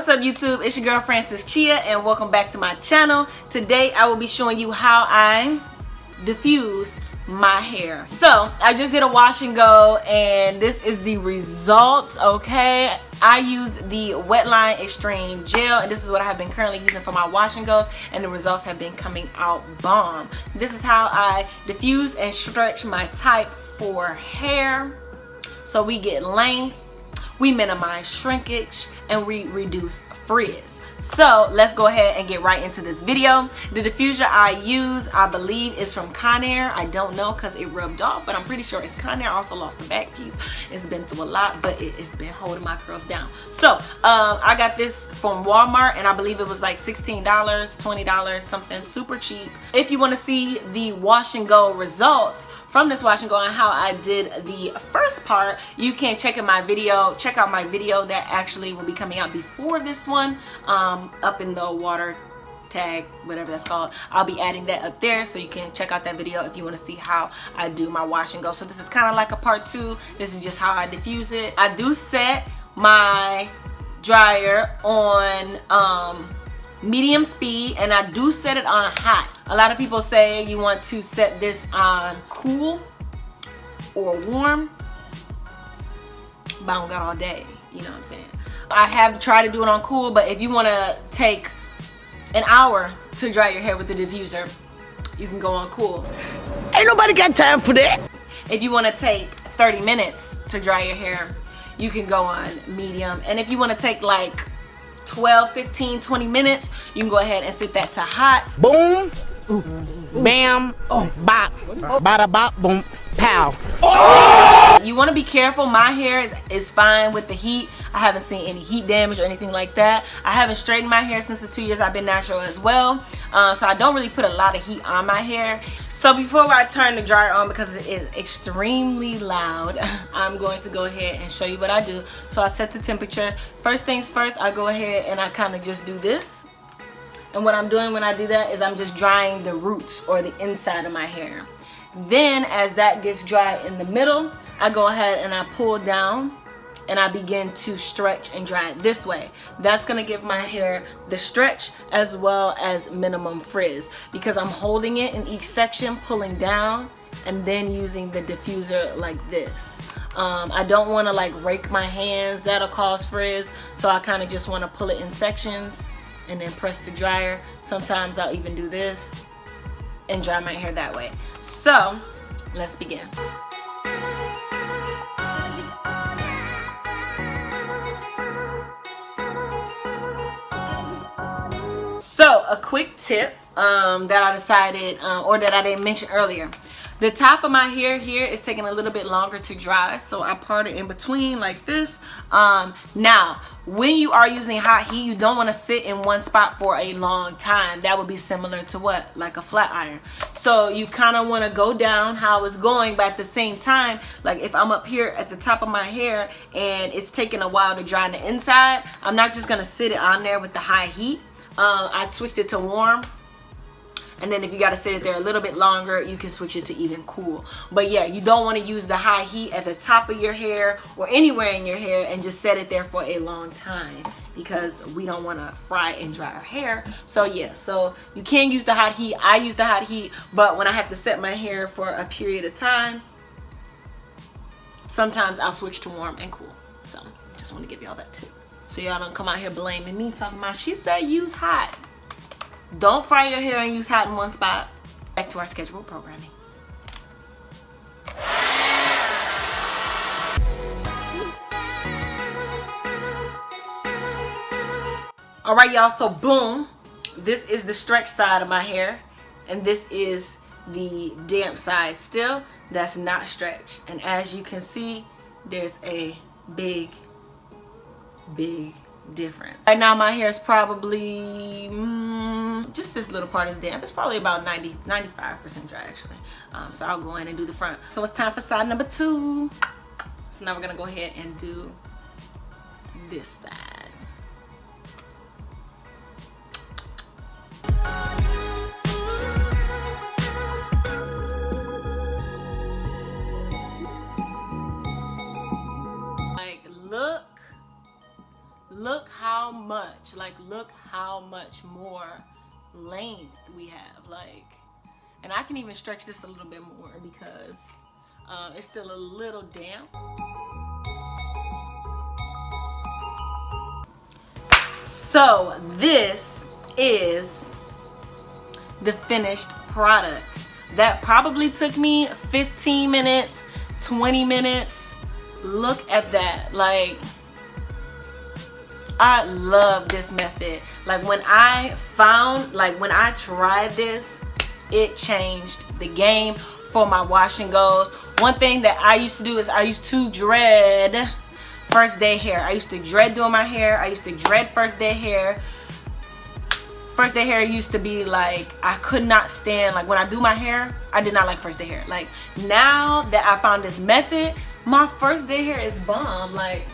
What's up YouTube? It's your girl Francis Chie and welcome back to my channel. Today I will be showing you how I diffuse my hair. So I just did a wash and go and this is the results. Okay, I used the WETLINE Extreme Gel and this is what I have been currently using for my wash and goes, and the results have been coming out bomb. This is how I diffuse and stretch my type 4 hair so we get length, we minimize shrinkage, and we reduce frizz. So let's go ahead and get right into this video. The diffuser I use, I believe, is from Conair. I don't know because it rubbed off, but I'm pretty sure it's Conair. I also lost the back piece. It's been through a lot, but it's been holding my curls down. So I got this from Walmart and I believe it was like $16, $20, something super cheap. If you want to see the wash and go results from this wash and go and how I did the first part, you can check out my video that actually will be coming out before this one, up in the water tag, whatever that's called. I'll be adding that up there so you can check out that video if you want to see how I do my wash and go. So this is kind of like a part 2. This is just how I diffuse it. I do set my dryer on medium speed and I do set it on hot. A lot of people say you want to set this on cool or warm, but I don't got all day, you know what I'm saying. I have tried to do it on cool, but if you want to take an hour to dry your hair with the diffuser, you can go on cool. Ain't nobody got time for that. If you want to take 30 minutes to dry your hair, you can go on medium. And if you want to take like 12, 15, 20 minutes, you can go ahead and set that to hot. Boom, bam, bop, bada bop, boom, pow. You want to be careful. My hair is fine with the heat. I haven't seen any heat damage or anything like that. I haven't straightened my hair since the 2 years I've been natural as well. So I don't really put a lot of heat on my hair. So before I turn the dryer on, because it is extremely loud, I'm going to go ahead and show you what I do. So I set the temperature. First things first, I go ahead and I kind of just do this. And what I'm doing when I do that is I'm just drying the roots or the inside of my hair. Then as that gets dry in the middle, I go ahead and I pull down and I begin to stretch and dry it this way. That's gonna give my hair the stretch as well as minimum frizz, because I'm holding it in each section, pulling down, and then using the diffuser like this. I don't wanna like rake my hands, that'll cause frizz, so I kinda just wanna pull it in sections and then press the dryer. Sometimes I'll even do this and dry my hair that way. So let's begin. So a quick tip that I decided or that I didn't mention earlier. The top of my hair here is taking a little bit longer to dry, so I part it in between like this. Now, when you are using hot heat, you don't want to sit in one spot for a long time. That would be similar to what? Like a flat iron. So you kind of want to go down how it's going, but at the same time, like if I'm up here at the top of my hair and it's taking a while to dry on the inside, I'm not just going to sit it on there with the high heat. I switched it to warm. And then if you got to sit it there a little bit longer, you can switch it to even cool. But yeah, you don't want to use the high heat at the top of your hair or anywhere in your hair and just set it there for a long time, because we don't want to fry and dry our hair. So yeah, so you can use the hot heat. I use the hot heat, but when I have to set my hair for a period of time, sometimes I'll switch to warm and cool. So just want to give y'all that too, so y'all don't come out here blaming me talking about she said use hot. Don't fry your hair and use hot in one spot. Back to our scheduled programming. All right, y'all, so boom. This is the stretch side of my hair, and this is the damp side still that's not stretched. And as you can see, there's a big difference. Right now my hair is probably just this little part is damp. It's probably about 95% dry actually. So I'll go in and do the front. So it's time for side number 2. So now we're gonna go ahead and do this side. Like look how much much. Like, look how much more length we have. Like, and I can even stretch this a little bit more because it's still a little damp. So this is the finished product. That probably took me 15 minutes, 20 minutes. Look at that. Like, I love this method. Like, when I tried this, it changed the game for my wash and goes. One thing that I used to do is I used to dread first day hair. I used to dread doing my hair. I used to dread first day hair. First day hair used to be like, I could not stand, like when I do my hair, I did not like first day hair. Like, now that I found this method, my first day hair is bomb. Like,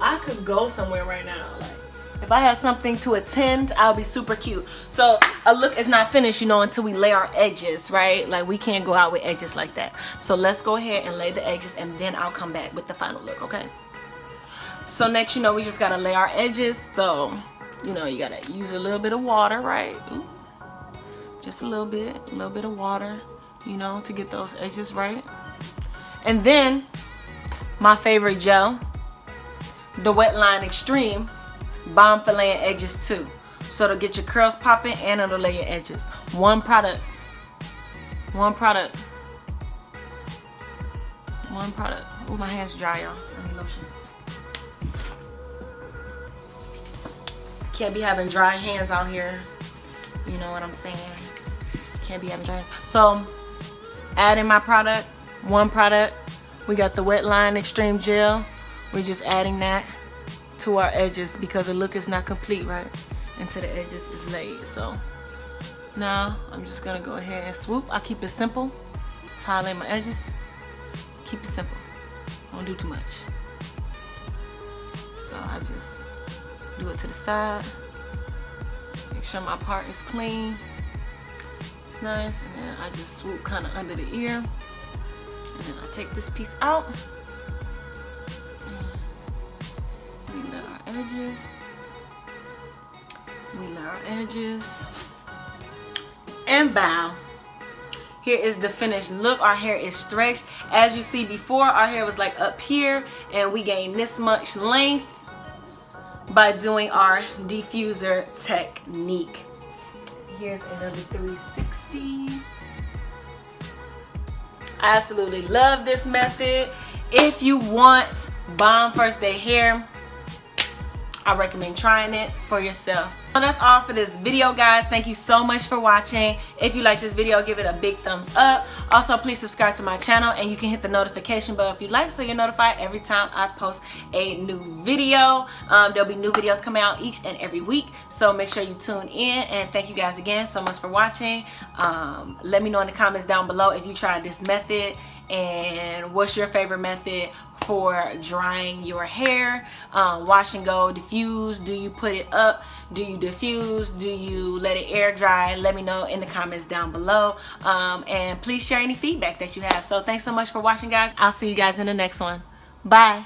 I could go somewhere right now. Like, if I had something to attend, I'll be super cute. So a look is not finished, you know, until we lay our edges, right? Like, we can't go out with edges like that. So let's go ahead and lay the edges, and then I'll come back with the final look, okay? So next, you know, we just gotta lay our edges. So, you know, you gotta use a little bit of water, right? Ooh. Just a little bit of water, you know, to get those edges right. And then my favorite gel, the WETLINE Extreme, bomb for laying edges too. So it'll get your curls popping and it'll lay your edges. One product. One product. One product. Oh, my hand's dry, y'all. I need lotion. Can't be having dry hands out here. You know what I'm saying? Can't be having dry hands. So, adding my product. One product. We got the WETLINE Extreme Gel. We're just adding that to our edges because the look is not complete, right? Until the edges is laid. So now I'm just gonna go ahead and swoop. I keep it simple. That's how I lay my edges. Keep it simple. Don't do too much. So I just do it to the side. Make sure my part is clean. It's nice. And then I just swoop kind of under the ear. And then I take this piece out. We lay our edges. We lay our edges. And bow. Here is the finished look. Our hair is stretched. As you see before, our hair was like up here, and we gained this much length by doing our diffuser technique. Here's another 360. I absolutely love this method. If you want bomb first day hair, I recommend trying it for yourself. So that's all for this video, guys. Thank you so much for watching. If you like this video, give it a big thumbs up. Also, please subscribe to my channel, and you can hit the notification bell if you like, so you're notified every time I post a new video. There'll be new videos coming out each and every week, so make sure you tune in. And thank you guys again so much for watching. Let me know in the comments down below if you tried this method and what's your favorite method for drying your hair. Wash and go, diffuse. Do you put it up? Do you diffuse? Do you let it air dry? Let me know in the comments down below. And please share any feedback that you have. So thanks so much for watching, guys. I'll see you guys in the next one. Bye.